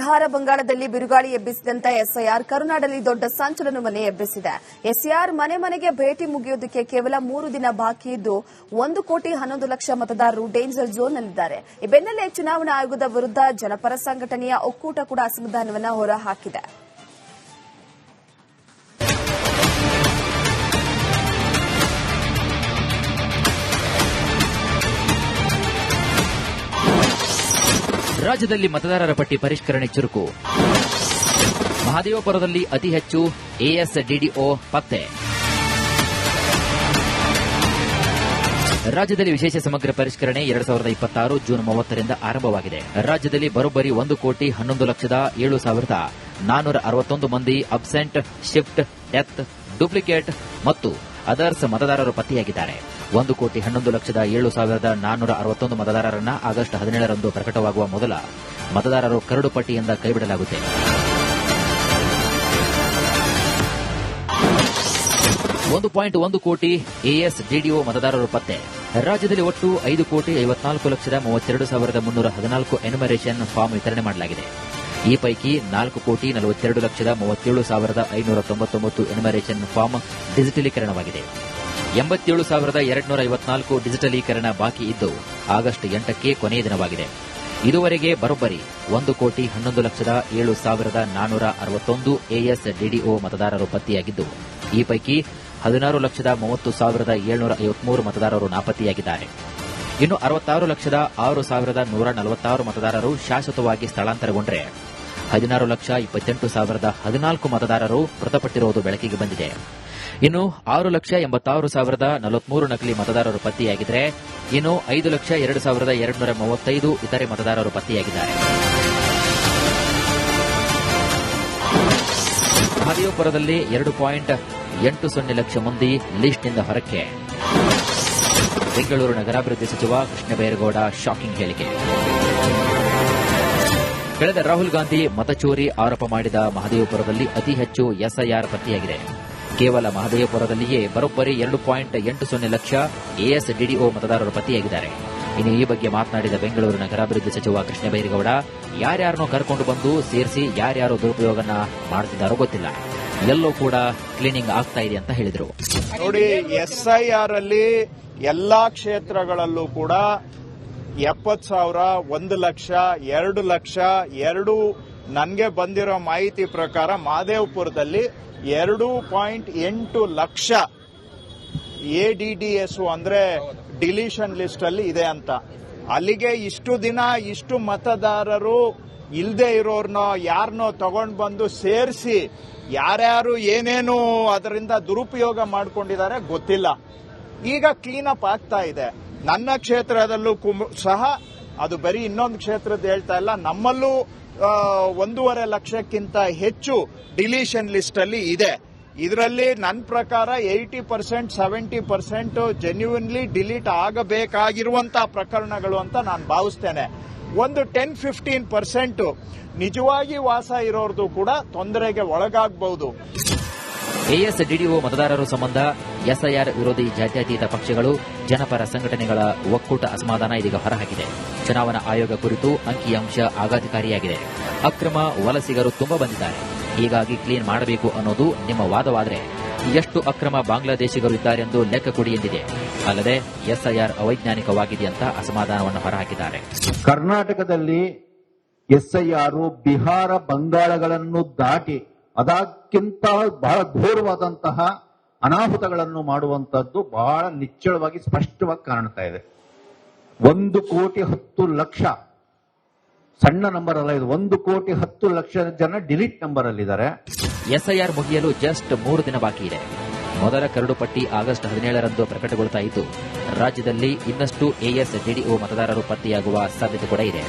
ಬಿಹಾರ ಬಂಗಾಳದಲ್ಲಿ ಬಿರುಗಾಳಿ ಎಬ್ಬಿಸಿದಂತ ಎಸ್ಐಆರ್ ಕರುನಾಡಲ್ಲಿ ದೊಡ್ಡ ಸಂಚಲನವನ್ನೇ ಎಬ್ಬಿಸಿದೆ. ಎಸ್ಐಆರ್ ಮನೆ ಮನೆಗೆ ಭೇಟಿ ಮುಗಿಯುವುದಕ್ಕೆ ಕೇವಲ 3 ದಿನ ಬಾಕಿ ಇದ್ದು 1,11,00,000 ಮತದಾರರು ಡೇಂಜರ್ ಝೋನ್ನಲ್ಲಿದ್ದಾರೆ. ಈ ಬೆನ್ನಲ್ಲೇ ಚುನಾವಣಾ ಆಯೋಗದ ವಿರುದ್ಧ ಜನಪರ ಸಂಘಟನೆಯ ಒಕ್ಕೂಟ ಕೂಡ ಅಸಮಾಧಾನವನ್ನು ಹೊರಹಾಕಿದೆ. ರಾಜ್ಯದಲ್ಲಿ ಮತದಾರರ ಪಟ್ಟಿ ಪರಿಷ್ಕರಣೆ ಚುರುಕು. ಮಹದೇವಪುರದಲ್ಲಿ ಅತಿ ಹೆಚ್ಚು ಎಎಸ್ಡಿಡಿಒ ಪತ್ತೆ. ರಾಜ್ಯದಲ್ಲಿ ವಿಶೇಷ ಸಮಗ್ರ ಪರಿಷ್ಕರಣೆ 2026 ಜೂನ್ 30ರಿಂದ ಆರಂಭವಾಗಿದೆ. ರಾಜ್ಯದಲ್ಲಿ ಬರೋಬ್ಬರಿ 1,11,07,461 ಮಂದಿ ಅಬ್ಸೆಂಟ್, ಶಿಫ್ಟ್, ಡೆತ್, ಡೂಪ್ಲಿಕೇಟ್ ಮತ್ತು ಅದರ್ಸ್ ಮತದಾರರು ಪತ್ತೆಯಾಗಿದ್ದಾರೆ. 1,11,07,461 ಮತದಾರರನ್ನ ಆಗಸ್ಟ್ 17ರಂದು ಪ್ರಕಟವಾಗುವ ಮೊದಲ ಮತದಾರರು ಕರಡು ಪಟ್ಟಿಯಿಂದ ಕೈಬಿಡಲಾಗುತ್ತದೆ. 1.1 ಕೋಟಿ ಎಎಸ್ಡಿಡಿಒ ಮತದಾರರು ಪತ್ತೆ. ರಾಜ್ಯದಲ್ಲಿ ಒಟ್ಟು 5,54,32,314 ಎನ್ಯುಮರೇಷನ್ ಫಾರ್ಮ್ ವಿತರಣೆ ಮಾಡಲಾಗಿದೆ. ಈ ಪೈಕಿ 4,42,37,599 ಎನ್ಯುಮರೇಷನ್ ಫಾರ್ಮ್ ಡಿಜಿಟಲೀಕರಣವಾಗಿದೆ. 87,254 ಡಿಜಿಟಲೀಕರಣ ಬಾಕಿ ಇದ್ದು ಆಗಸ್ಟ್ 8ಕ್ಕೆ ಕೊನೆಯ ದಿನವಾಗಿದೆ. ಇದುವರೆಗೆ ಬರೋಬ್ಬರಿ 1,11,07,461 ಎಎಸ್ಡಿಡಿಒ ಮತದಾರರು ಪತ್ತೆಯಾಗಿದ್ದು ಈ ಪೈಕಿ 16,30,753 ಮತದಾರರು ನಾಪತ್ತೆಯಾಗಿದ್ದಾರೆ. ಇನ್ನು 66,06,146 ಮತದಾರರು ಶಾಶ್ವತವಾಗಿ ಸ್ಥಳಾಂತರಗೊಂಡರೆ 16,28,014 ಮತದಾರರು ಮೃತಪಟ್ಟಿರುವುದು ಬೆಳಕಿಗೆ ಬಂದಿದೆ. ಇನ್ನು 6,86,043 ನಕಲಿ ಮತದಾರರು ಪತ್ತೆಯಾಗಿದ್ದರೆ ಇನ್ನು 5,02,235 ಇತರೆ ಮತದಾರರು ಪತ್ತೆಯಾಗಿದ್ದಾರೆ. ಮಹದೇವಪುರದಲ್ಲಿ 2.80 ಲಕ್ಷ ಮಂದಿ ಲಿಸ್ಟ್ನಿಂದ ಹೊರಕ್ಕೆ. ಬೆಂಗಳೂರು ನಗರಾಭಿವೃದ್ಧಿ ಸಚಿವ ಕೃಷ್ಣ ಬೈರೇಗೌಡ ಶಾಕಿಂಗ್ ಹೇಳಿಕೆ. ಕಳೆದ ರಾಹುಲ್ ಗಾಂಧಿ ಮತಚೋರಿ ಆರೋಪ ಮಾಡಿದ ಮಹದೇವಪುರದಲ್ಲಿ ಅತಿ ಹೆಚ್ಚು ಎಸ್ಐಆರ್ ಪತ್ತೆಯಾಗಿದೆ. ಕೇವಲ ಮಹದೇವಪುರದಲ್ಲಿಯೇ ಬರೋಬ್ಬರಿ 2.80 ಲಕ್ಷ ಎಎಸ್ಡಿಡಿಒ ಮತದಾರರು ಪತ್ತೆಯಾಗಿದ್ದಾರೆ. ಇನ್ನು ಈ ಬಗ್ಗೆ ಮಾತನಾಡಿದ ಬೆಂಗಳೂರು ನಗರಾಭಿವೃದ್ಧಿ ಸಚಿವ ಕೃಷ್ಣ ಬೈರೇಗೌಡ, ಯಾರ್ಯಾರನ್ನೋ ಕರ್ಕೊಂಡು ಬಂದು ಸೇರಿಸಿ ಯಾರ್ಯಾರು ದುರುಪಯೋಗನ ಮಾಡುತ್ತಿದ್ದಾರೋ ಗೊತ್ತಿಲ್ಲ, ಎಲ್ಲೂ ಕೂಡ ಕ್ಲೀನಿಂಗ್ ಆಗ್ತಾ ಇದೆ ಅಂತ ಹೇಳಿದರು. ನೋಡಿ, ಎಸ್ಐಆರ್ ಅಲ್ಲಿ ಎಲ್ಲಾ ಕ್ಷೇತ್ರಗಳಲ್ಲೂ ಕೂಡ 70,000, 1 ಲಕ್ಷ, 2 ಲಕ್ಷ, ನನಗೆ ಬಂದಿರೋ ಮಾಹಿತಿ ಪ್ರಕಾರ ಮಹದೇವಪುರದಲ್ಲಿ 2.8 ಲಕ್ಷ ಎಡಿಡಿಎಸ್ ಅಂದ್ರೆ ಡಿಲೀಷನ್ ಲಿಸ್ಟ್ ಅಲ್ಲಿ ಇದೆ ಅಂತ. ಅಲ್ಲಿಗೆ ಇಷ್ಟು ದಿನ ಇಷ್ಟು ಮತದಾರರು ಇಲ್ಲದೆ ಇರೋರ್ನೋ ಯಾರನ್ನೋ ತಗೊಂಡು ಬಂದು ಸೇರಿಸಿ ಯಾರ್ಯಾರು ಏನೇನು ಅದರಿಂದ ದುರುಪಯೋಗ ಮಾಡ್ಕೊಂಡಿದ್ದಾರೆ ಗೊತ್ತಿಲ್ಲ. ಈಗ ಕ್ಲೀನ್ ಅಪ್ ಆಗ್ತಾ ಇದೆ. ನನ್ನ ಕ್ಷೇತ್ರದಲ್ಲೂ ಸಹ, ಅದು ಬರೀ ಇನ್ನೊಂದು ಕ್ಷೇತ್ರದ ಹೇಳ್ತಾ ಇಲ್ಲ, ನಮ್ಮಲ್ಲೂ 1.5 ಲಕ್ಷಕ್ಕಿಂತ ಹೆಚ್ಚು ಡಿಲೀಷನ್ ಲಿಸ್ಟ್ ಅಲ್ಲಿ ಇದೆ. ಇದರಲ್ಲಿ ನನ್ನ ಪ್ರಕಾರ 80%, 70% ಜೆನ್ಯೂನ್ಲಿ ಡಿಲೀಟ್ ಆಗಬೇಕಾಗಿರುವಂತಹ ಪ್ರಕರಣಗಳು ಅಂತ ನಾನು ಭಾವಿಸ್ತೇನೆ. ಒಂದು 10-15% ನಿಜವಾಗಿ ವಾಸ ಇರೋರ್ದು ಕೂಡ ತೊಂದರೆಗೆ ಒಳಗಾಗಬಹುದು. ಎಎಸ್ಡಿಡಿಒ ಮತದಾರರು ಸಂಬಂಧ ಎಸ್ಐಆರ್ ವಿರೋಧಿ ಜಾತ್ಯತೀತ ಪಕ್ಷಗಳು, ಜನಪರ ಸಂಘಟನೆಗಳ ಒಕ್ಕೂಟ ಅಸಮಾಧಾನ ಇದೀಗ ಹೊರಹಾಕಿದೆ. ಚುನಾವಣಾ ಆಯೋಗ ಕುರಿತು ಅಂಕಿಅಂಶ ಆಘಾತಕಾರಿಯಾಗಿದೆ. ಅಕ್ರಮ ವಲಸಿಗರು ತುಂಬಾ ಬಂದಿದ್ದಾರೆ, ಹೀಗಾಗಿ ಕ್ಲೀನ್ ಮಾಡಬೇಕು ಅನ್ನೋದು ನಿಮ್ಮ ವಾದವಾದರೆ ಎಷ್ಟು ಅಕ್ರಮ ಬಾಂಗ್ಲಾದೇಶಿಗರು ಇದ್ದಾರೆಂದು ಲೆಕ್ಕ ಕೊಡಿ ಎಂದಿದೆ. ಅಲ್ಲದೆ ಎಸ್ಐಆರ್ ಅವೈಜ್ಞಾನಿಕವಾಗಿದೆ ಅಂತ ಅಸಮಾಧಾನವನ್ನು ಹೊರಹಾಕಿದ್ದಾರೆ. ಕರ್ನಾಟಕದಲ್ಲಿ ಎಸ್ಐಆರ್ ಬಿಹಾರ ಬಂಗಾಳಗಳನ್ನು ದಾಟಿ ಅದಕ್ಕಿಂತ ಬಹಳ ಘೋರವಾದಂತಹ ಅನಾಹುತಗಳನ್ನು ಮಾಡುವಂತದ್ದು ಬಹಳ ನಿಚ್ಚಳವಾಗಿ ಸ್ಪಷ್ಟವಾಗಿ ಕಾಣ್ತಾ ಇದೆ. 1,10,00,000 ಸಣ್ಣ ನಂಬರ್ ಅಲ್ಲ ಇದು. 1,10,00,000 ಜನ ಡಿಲೀಟ್ ನಂಬರ್ ಅಲ್ಲಿದ್ದಾರೆ. ಎಸ್ಐಆರ್ ಮುಗಿಯಲು ಜಸ್ಟ್ 3 ದಿನ ಬಾಕಿ ಇದೆ. ಮೊದಲ ಕರಡು ಪಟ್ಟಿ ಆಗಸ್ಟ್ 17ರಂದು ಪ್ರಕಟಗೊಳ್ತಾ ಇದ್ದು ರಾಜ್ಯದಲ್ಲಿ ಇನ್ನಷ್ಟು ಎಎಸ್ಡಿಡಿಒ ಮತದಾರರು ಪತ್ತೆಯಾಗುವ ಸಾಧ್ಯತೆ ಕೂಡ ಇದೆ.